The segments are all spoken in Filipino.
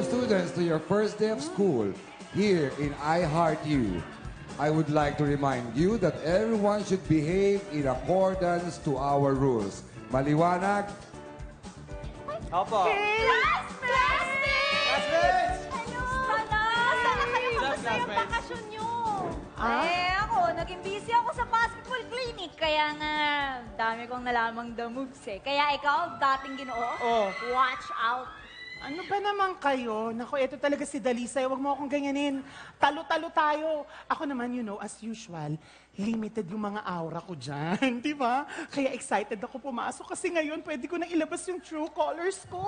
students to your first day of school here in I Heart You. I would like to remind you that everyone should behave in accordance to our rules. Maliwanag? Opo. Classmates! Hello! Sana kayo kamusta yung classmates? bakasyon nyo? Ako, naging busy ako sa basketball clinic. Kaya nga, dami kong nalamang the moves eh. Kaya ikaw, dating Ginoo, watch out. Ano ba naman kayo? Naku, eto talaga si Dalisay. Huwag mo akong ganyanin. Talo-talo tayo. Ako naman, as usual, limited yung mga aura ko dyan. Di ba? Kaya excited ako pumasok kasi ngayon pwede ko na ilabas yung true colors ko.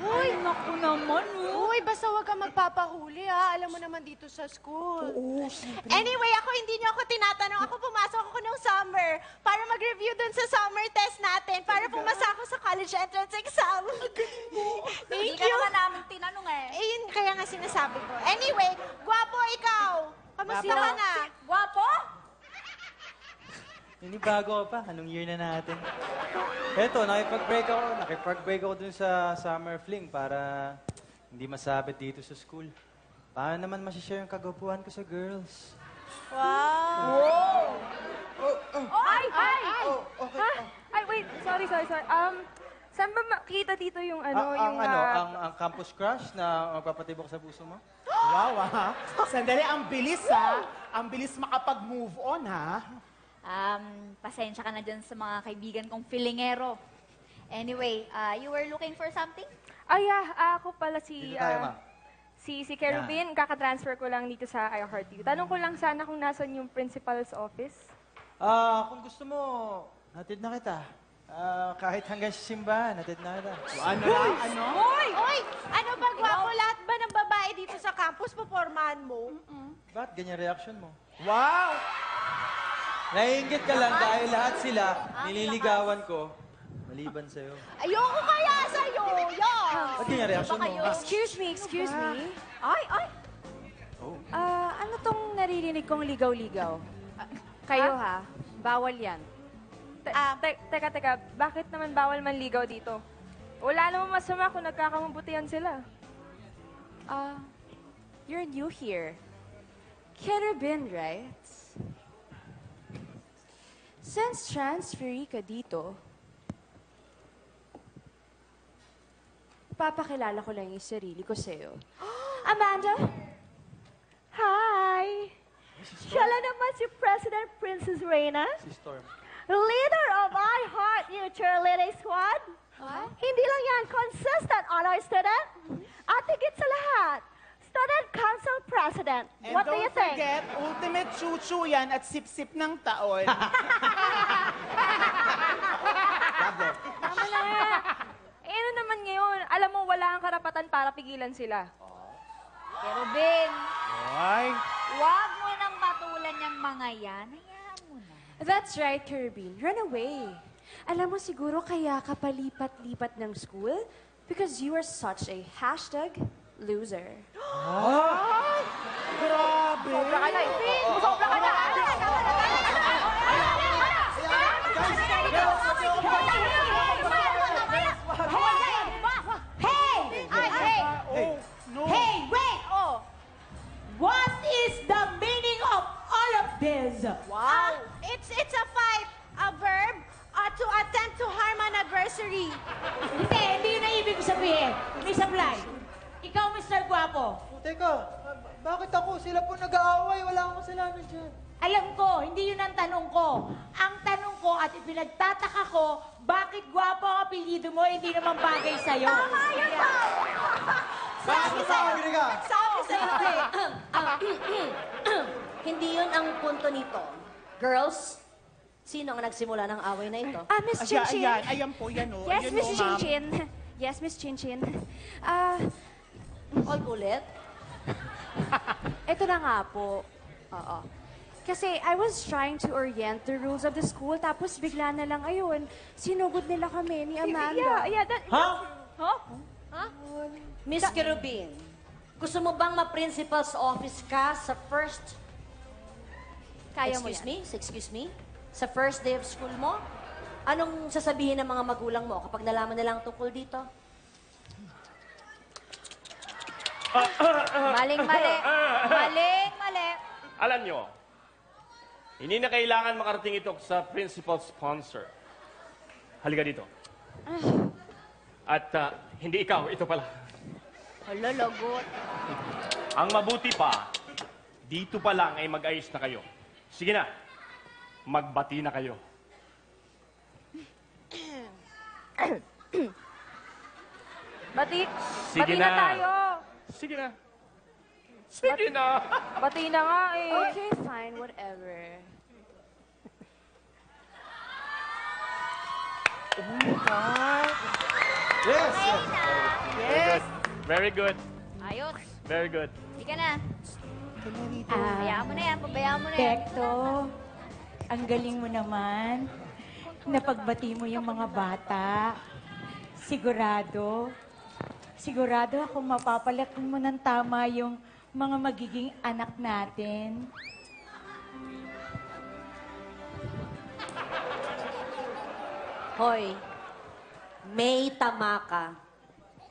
Uy, naku naman, Uy, basta huwag kang magpapahuli, ha? Alam mo naman dito sa school. Oo, siyempre. Anyway, hindi niyo ako tinatanong. Ako pumasok ako nung summer para mag-review dun sa summer test natin para pumasa ako sa college entrance exam. Hindi Thank ka you. naman namin tinanong eh. Yun kaya nga sinasabi ko. Anyway, gwapo ikaw. Kamusta ka na? Guwapo? Bago pa. Anong year na natin? Eto, nakipag-break ako dun sa summer fling para hindi masabit dito sa school. Paano naman masishare yung kagwapuhan ko sa girls? Wow. Ay! Ay, wait. Sorry. Saan ba makita dito yung Ang campus crush na magpapatibok sa puso mo? Wow, ha? Sandali, ang bilis, ha? Ang bilis makapag-move on, ha? Pasensya ka na dyan sa mga kaibigan kong filingero. Anyway, you were looking for something? Ako pala Dito tayo, ma'am. si Kerubin. Kaka-transfer ko lang dito sa I Heart You. Tanong ko lang sana kung nasan yung principal's office. Kung gusto mo, hatid na kita. Kahit hanggang sa simbahan, hatid na kita. Ano lang? Ano? Uy, ano ba gwapo? Lahat ba ng babae dito sa campus pupormahan mo? Bakit ganyan reaction mo? Wow! Naiingit ka lang dahil lahat sila nililigawan ko maliban sa'yo. Ayoko kaya sa'yo. Ba't ganyan reaction mo? Excuse me. Ay! Ano tong naririnig kong ligaw-ligaw? Kayo ha? Bawal yan. Teka, bakit naman bawal manligaw dito? Wala namang masama kung nagkakamabutihan sila. You're new here. Kerubin, right? Since transferee ka dito, papakilala ko lang yung sarili ko sa'yo. Amanda? Hi! Siya lang naman si President Princess Reina, Si Storm. leader of I Heart You Cheerleading Squad. Hindi lang yan, consistent honor student. At higit sa lahat, student council president. And What do you don't think? forget, ultimate chuchu yan at sip-sip ng taon. Tama na nga. Ano naman ngayon? Alam mo, wala kang karapatan para pigilan sila. Kerubin, Ay! wag mo nang patulan yung mga yan. Hayaan mo na. That's right, Kerubin. Run away. Alam mo siguro kaya ka palipat-lipat ng school? Because you are such a #loser. Grabe! Hey, wait! What is the meaning of all of this? Wow. It's a fight, a verb, to attempt to harm an adversary. Hindi yun ang ibig sabihin. Miss Ablay, ikaw, Mr. Guapo, Teka, bakit ako? Sila po nag-aaway. Wala akong kasalanan dyan. alam ko, hindi yun ang tanong ko. Ang tanong ko at ipinagtataka ko, bakit guwapo ang apelyido mo, hindi naman bagay sa'yo? Tama yun, Pao! Sabi sa'yo. Sabi sa'yo. Hindi yun ang punto nito. Girls, sino ang nagsimula ng away na ito? Miss Ayan, Chinchin. ayan po, yan o. Yes, Ayan Miss o, ma'am. Chinchin. Yes, Miss Chinchin. All ulit? Ito na nga po. Oo. Kasi I was trying to orient the rules of the school, tapos bigla na lang ayun, sinugod nila kami ni Amanda. Miss Kerubin, gusto mo bang ma-principal's office ka sa first... Kaya mo Excuse me? Sa first day of school mo? Anong sasabihin ng mga magulang mo kapag nalaman nilang tungkol dito? Maling-mali. Maling-mali. Alam nyo, hindi na kailangan makarating ito sa principal sponsor. Halika dito. At hindi ikaw, ito pala. Hala, lagot. Ang mabuti pa, dito pa lang ay mag-ayos na kayo. Sige na, magbati na kayo. Bati Sige na na. tayo. Sige na. Sige na. Bati na nga eh. Okay, fine, whatever. Yes! Okay na. Yes. Very good. Ayos. Very good. Hindi ka na. Hayaan mo na yan. Pabayaan mo na yan. Tekto, ang galing mo naman. Napagbati mo yung mga bata. Sigurado ako mapapalaki mo ng tama yung mga magiging anak natin. Hoy, may tama ka.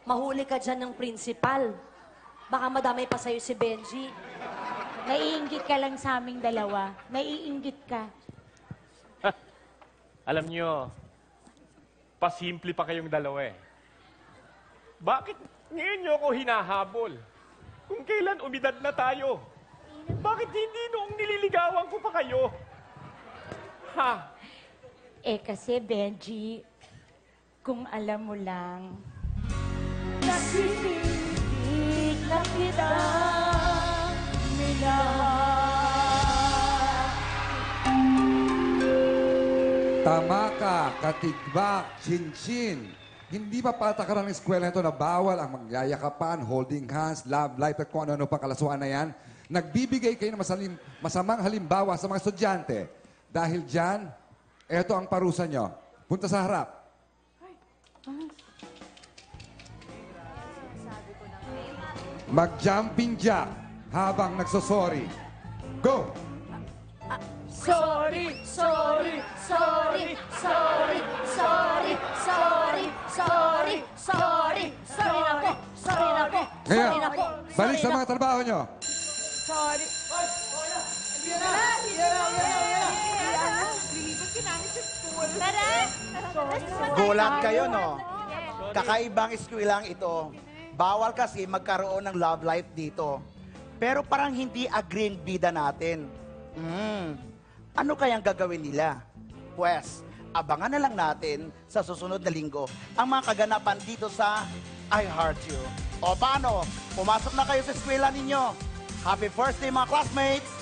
Mahuli ka dyan ng principal. Baka madamay pa sa'yo si Benji. Naiinggit ka lang sa aming dalawa. Naiinggit ka. Alam nyo, pasimple pa kayong dalawa eh. Bakit ngayon nyo ako hinahabol? Kung kailan umidad na tayo? Bakit hindi noong nililigawan ko pa kayo? Ha? Eh kasi, Benji, kung alam mo lang, nagsisibig na kita, Tama ka, katigbak, chin-chin. Hindi pa patakaran ng eskwela ito na bawal ang magyayakapan, holding hands, love life, at kung ano-ano pang kalasuan na yan. Nagbibigay kayo ng masamang halimbawa sa mga estudyante. Dahil dyan, eto ang parusa nyo. Punta sa harap. Mag-jumping jack habang nagsosorry. Go! Sorry, sorry, sorry, sorry, sorry, sorry, sorry, sorry, sorry na po, sorry na po, Ngayon, sorry na po. balik sa mga trabaho nyo. Sorry. Gulat kayo, no? Kakaibang eskwelaang ito. Bawal kasi magkaroon ng love life dito. Pero parang hindi agree ang bida natin. Ano kayang gagawin nila? Pwes, abangan na lang natin sa susunod na linggo ang mga kaganapan dito sa I Heart You. O paano? Pumasok na kayo sa eskwela ninyo. Happy first day mga classmates!